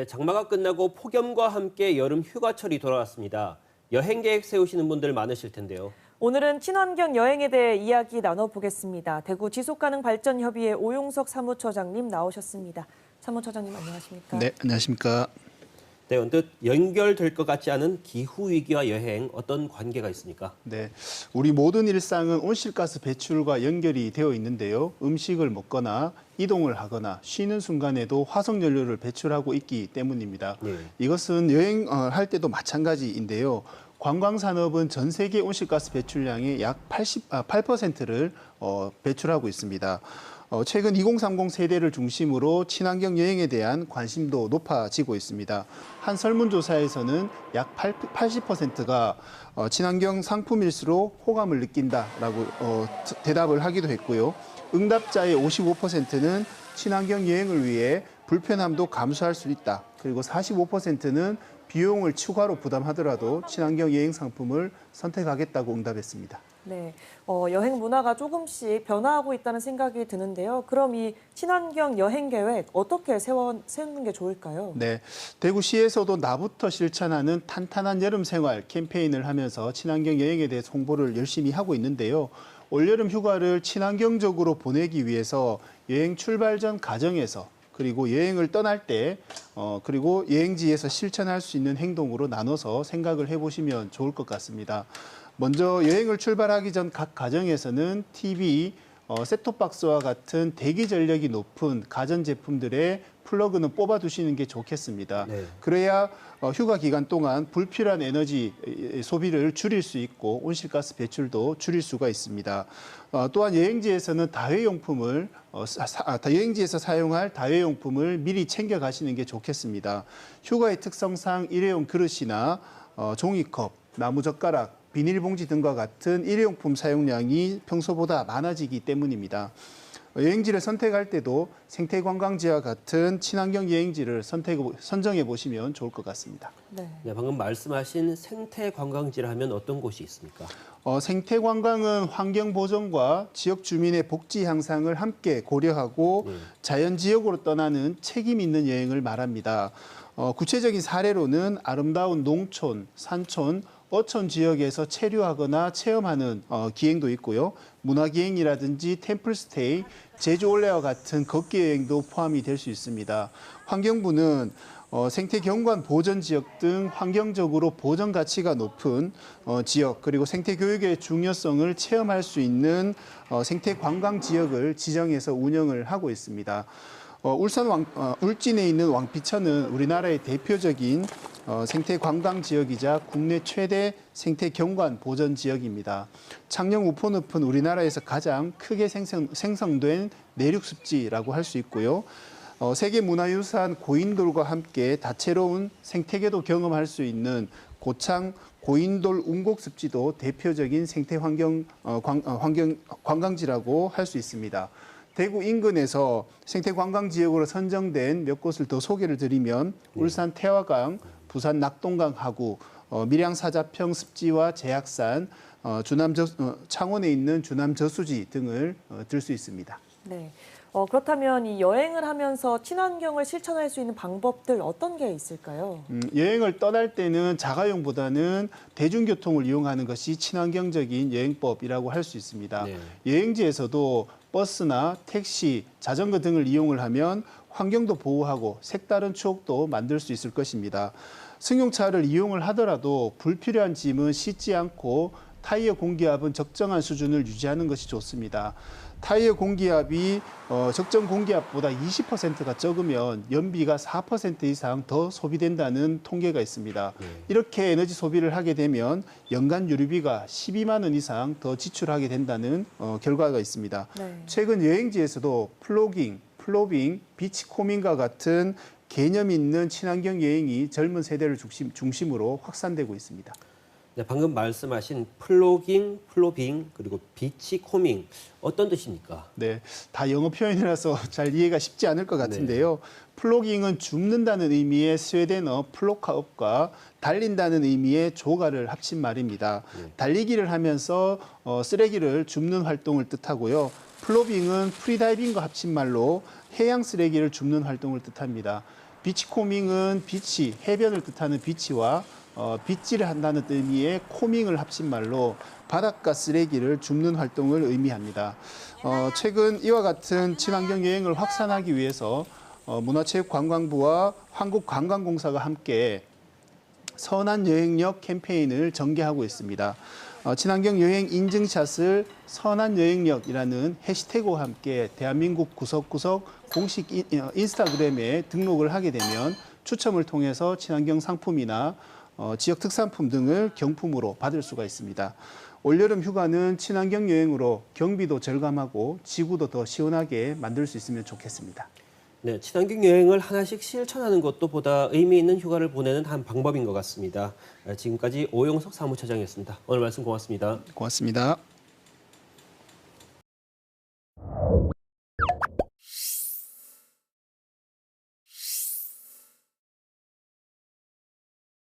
네, 장마가 끝나고 폭염과 함께 여름 휴가철이 돌아왔습니다. 여행 계획 세우시는 분들 많으실 텐데요. 오늘은 친환경 여행에 대해 이야기 나눠보겠습니다. 대구 지속가능발전협의회 오용석 사무처장님 나오셨습니다. 사무처장님 안녕하십니까? 네, 안녕하십니까? 네, 언뜻 연결될 것 같지 않은 기후위기와 여행 어떤 관계가 있습니까? 네, 우리 모든 일상은 온실가스 배출과 연결이 되어 있는데요. 음식을 먹거나 이동을 하거나 쉬는 순간에도 화석연료를 배출하고 있기 때문입니다. 네. 이것은 여행할 때도 마찬가지인데요. 관광산업은 전 세계 온실가스 배출량의 약 8%를 배출하고 있습니다. 최근 2030 세대를 중심으로 친환경 여행에 대한 관심도 높아지고 있습니다. 한 설문조사에서는 약 80%가 친환경 상품일수록 호감을 느낀다라고 대답을 하기도 했고요. 응답자의 55%는 친환경 여행을 위해 불편함도 감수할 수 있다. 그리고 45%는 비용을 추가로 부담하더라도 친환경 여행 상품을 선택하겠다고 응답했습니다. 네, 여행 문화가 조금씩 변화하고 있다는 생각이 드는데요. 그럼 이 친환경 여행 계획 어떻게 세우는 게 좋을까요? 네, 대구시에서도 나부터 실천하는 탄탄한 여름 생활 캠페인을 하면서 친환경 여행에 대해 홍보를 열심히 하고 있는데요. 올여름 휴가를 친환경적으로 보내기 위해서 여행 출발 전 가정에서 그리고 여행을 떠날 때 그리고 여행지에서 실천할 수 있는 행동으로 나눠서 생각을 해보시면 좋을 것 같습니다. 먼저 여행을 출발하기 전 각 가정에서는 TV, 셋톱박스와 같은 대기 전력이 높은 가전제품들의 플러그는 뽑아두시는 게 좋겠습니다. 네. 그래야 휴가 기간 동안 불필요한 에너지 소비를 줄일 수 있고 온실가스 배출도 줄일 수가 있습니다. 또한 여행지에서는 여행지에서 사용할 다회용품을 미리 챙겨 가시는 게 좋겠습니다. 휴가의 특성상 일회용 그릇이나 종이컵, 나무젓가락, 비닐봉지 등과 같은 일회용품 사용량이 평소보다 많아지기 때문입니다. 여행지를 선택할 때도 생태관광지와 같은 친환경 여행지를 선정해 보시면 좋을 것 같습니다. 네. 네, 방금 말씀하신 생태관광지를 하면 어떤 곳이 있습니까? 생태관광은 환경 보존과 지역 주민의 복지 향상을 함께 고려하고 자연지역으로 떠나는 책임 있는 여행을 말합니다. 구체적인 사례로는 아름다운 농촌, 산촌, 어촌 지역에서 체류하거나 체험하는 기행도 있고요. 문화기행이라든지 템플스테이, 제주올레와 같은 걷기 여행도 포함이 될 수 있습니다. 환경부는 생태경관 보전지역 등 환경적으로 보전 가치가 높은 지역 그리고 생태교육의 중요성을 체험할 수 있는 생태관광지역을 지정해서 운영을 하고 있습니다. 울진에 있는 왕피천은 우리나라의 대표적인 생태관광 지역이자 국내 최대 생태경관 보전 지역입니다. 창녕 우포늪은 우리나라에서 가장 크게 생성된 내륙습지라고 할 수 있고요. 세계문화유산 고인돌과 함께 다채로운 생태계도 경험할 수 있는 고창 고인돌 운곡습지도 대표적인 생태환경 관광지라고 할 수 있습니다. 대구 인근에서 생태관광지역으로 선정된 몇 곳을 더 소개를 드리면 울산 태화강, 부산 낙동강 하구, 밀양 사자평 습지와 제약산, 창원에 있는 주남 저수지 등을 들 수 있습니다. 네. 그렇다면 이 여행을 하면서 친환경을 실천할 수 있는 방법들 어떤 게 있을까요? 여행을 떠날 때는 자가용보다는 대중교통을 이용하는 것이 친환경적인 여행법이라고 할 수 있습니다. 네. 여행지에서도 버스나 택시, 자전거 등을 이용을 하면 환경도 보호하고 색다른 추억도 만들 수 있을 것입니다. 승용차를 이용을 하더라도 불필요한 짐은 싣지 않고 타이어 공기압은 적정한 수준을 유지하는 것이 좋습니다. 타이어 공기압이 적정 공기압보다 20%가 적으면 연비가 4% 이상 더 소비된다는 통계가 있습니다. 이렇게 에너지 소비를 하게 되면 연간 유류비가 12만 원 이상 더 지출하게 된다는 결과가 있습니다. 네. 최근 여행지에서도 플로빙, 비치코밍과 같은 개념 있는 친환경 여행이 젊은 세대를 중심으로 확산되고 있습니다. 네, 방금 말씀하신 플로빙, 그리고 비치코밍 어떤 뜻입니까? 네, 다 영어 표현이라서 잘 이해가 쉽지 않을 것 같은데요. 플로깅은 줍는다는 의미의 스웨덴어 플로카업과 달린다는 의미의 조가를 합친 말입니다. 달리기를 하면서 쓰레기를 줍는 활동을 뜻하고요. 플로빙은 프리다이빙과 합친 말로 해양 쓰레기를 줍는 활동을 뜻합니다. 비치코밍은 비치, 해변을 뜻하는 비치와 빗질을 한다는 의미의 코밍을 합친 말로 바닷가 쓰레기를 줍는 활동을 의미합니다. 최근 이와 같은 친환경 여행을 확산하기 위해서 문화체육관광부와 한국관광공사가 함께 선한 여행력 캠페인을 전개하고 있습니다. 친환경 여행 인증샷을 선한 여행력이라는 해시태그와 함께 대한민국 구석구석 공식 인스타그램에 등록을 하게 되면 추첨을 통해서 친환경 상품이나 지역 특산품 등을 경품으로 받을 수가 있습니다. 올여름 휴가는 친환경 여행으로 경비도 절감하고 지구도 더 시원하게 만들 수 있으면 좋겠습니다. 네, 친환경 여행을 하나씩 실천하는 것도 보다 의미 있는 휴가를 보내는 한 방법인 것 같습니다. 지금까지 오용석 사무처장이었습니다. 오늘 말씀 고맙습니다. 고맙습니다.